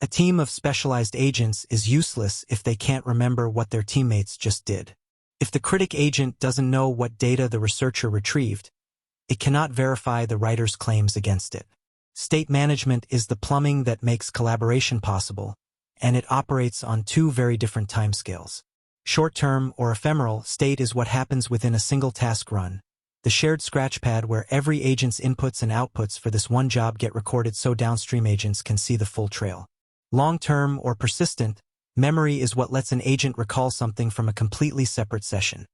A team of specialized agents is useless if they can't remember what their teammates just did. If the critic agent doesn't know what data the researcher retrieved, it cannot verify the writer's claims against it. State management is the plumbing that makes collaboration possible, and it operates on two very different timescales. Short-term or ephemeral state is what happens within a single task run, the shared scratchpad where every agent's inputs and outputs for this one job get recorded so downstream agents can see the full trail. Long-term or persistent memory is what lets an agent recall something from a completely separate session.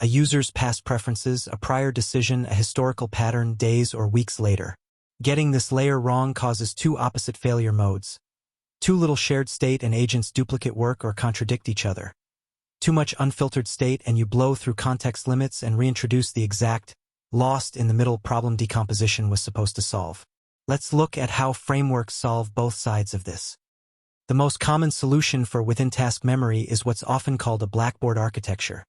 A user's past preferences, a prior decision, a historical pattern days or weeks later. Getting this layer wrong causes two opposite failure modes. Too little shared state and agents duplicate work or contradict each other. Too much unfiltered state and you blow through context limits and reintroduce the exact, lost in the middle problem decomposition was supposed to solve. Let's look at how frameworks solve both sides of this. The most common solution for within-task memory is what's often called a Blackboard architecture.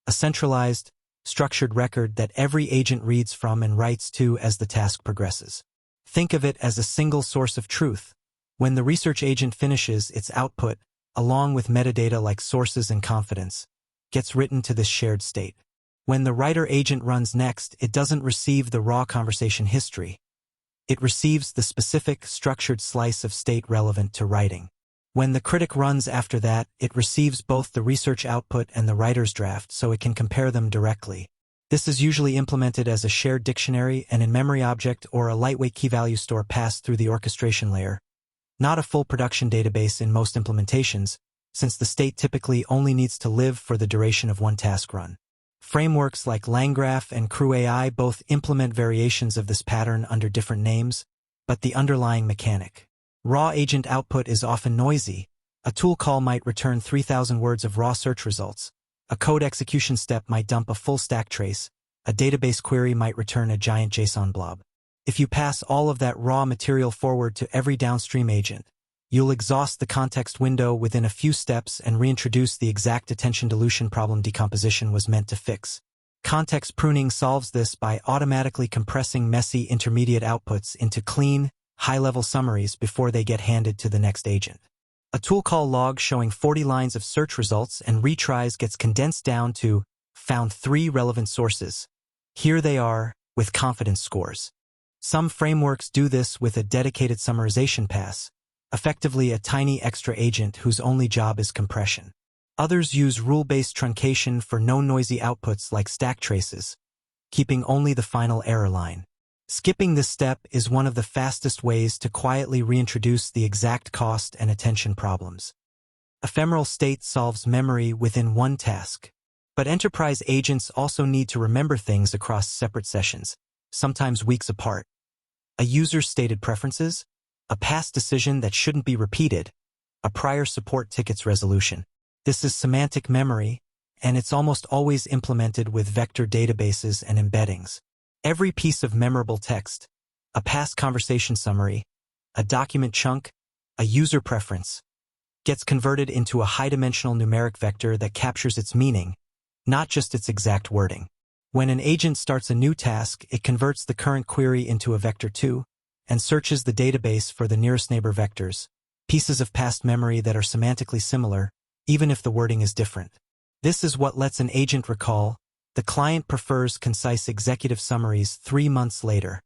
A centralized, structured record that every agent reads from and writes to as the task progresses. Think of it as a single source of truth. When the research agent finishes, its output, along with metadata like sources and confidence, gets written to this shared state. When the writer agent runs next, it doesn't receive the raw conversation history. It receives the specific, structured slice of state relevant to writing. When the critic runs after that, it receives both the research output and the writer's draft so it can compare them directly. This is usually implemented as a shared dictionary and in-memory object or a lightweight key-value store passed through the orchestration layer. Not a full production database in most implementations, since the state typically only needs to live for the duration of one task run. Frameworks like LangGraph and CrewAI both implement variations of this pattern under different names, but the underlying mechanic. Raw agent output is often noisy. A tool call might return 3,000 words of raw search results. A code execution step might dump a full stack trace. A database query might return a giant JSON blob. If you pass all of that raw material forward to every downstream agent, you'll exhaust the context window within a few steps and reintroduce the exact attention dilution problem decomposition was meant to fix. Context pruning solves this by automatically compressing messy intermediate outputs into clean, high-level summaries before they get handed to the next agent. A tool call log showing 40 lines of search results and retries gets condensed down to found 3 relevant sources. Here they are, with confidence scores. Some frameworks do this with a dedicated summarization pass, effectively a tiny extra agent whose only job is compression. Others use rule-based truncation for no-noisy outputs like stack traces, keeping only the final error line. Skipping this step is one of the fastest ways to quietly reintroduce the exact cost and attention problems. Ephemeral state solves memory within one task, but enterprise agents also need to remember things across separate sessions, sometimes weeks apart. A user's stated preferences, a past decision that shouldn't be repeated, a prior support ticket's resolution. This is semantic memory, and it's almost always implemented with vector databases and embeddings. Every piece of memorable text, a past conversation summary, a document chunk, a user preference, gets converted into a high-dimensional numeric vector that captures its meaning, not just its exact wording. When an agent starts a new task, it converts the current query into a vector 2 and searches the database for the nearest neighbor vectors, pieces of past memory that are semantically similar, even if the wording is different. This is what lets an agent recall the client prefers concise executive summaries 3 months later,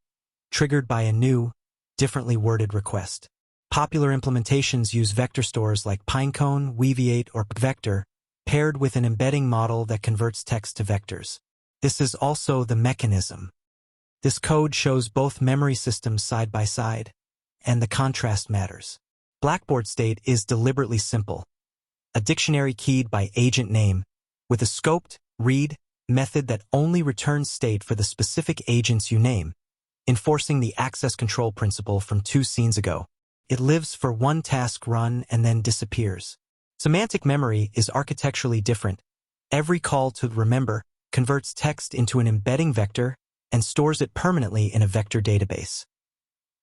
triggered by a new, differently worded request. Popular implementations use vector stores like Pinecone, Weaviate, or PVector, paired with an embedding model that converts text to vectors. This is also the mechanism. This code shows both memory systems side by side, and the contrast matters. Blackboard state is deliberately simple. A dictionary keyed by agent name, with a scoped, read, method that only returns state for the specific agents you name, enforcing the access control principle from 2 scenes ago. It lives for one task run and then disappears. Semantic memory is architecturally different. Every call to remember converts text into an embedding vector and stores it permanently in a vector database.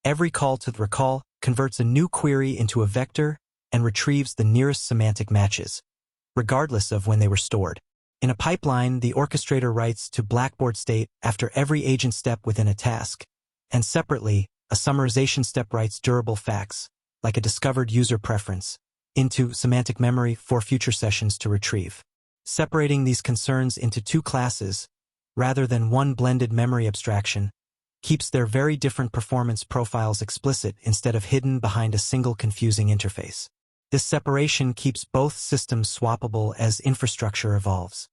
Every call to recall converts a new query into a vector and retrieves the nearest semantic matches, regardless of when they were stored. In a pipeline, the orchestrator writes to Blackboard state after every agent step within a task, and separately, a summarization step writes durable facts, like a discovered user preference, into semantic memory for future sessions to retrieve. Separating these concerns into two classes, rather than one blended memory abstraction, keeps their very different performance profiles explicit instead of hidden behind a single confusing interface. This separation keeps both systems swappable as infrastructure evolves.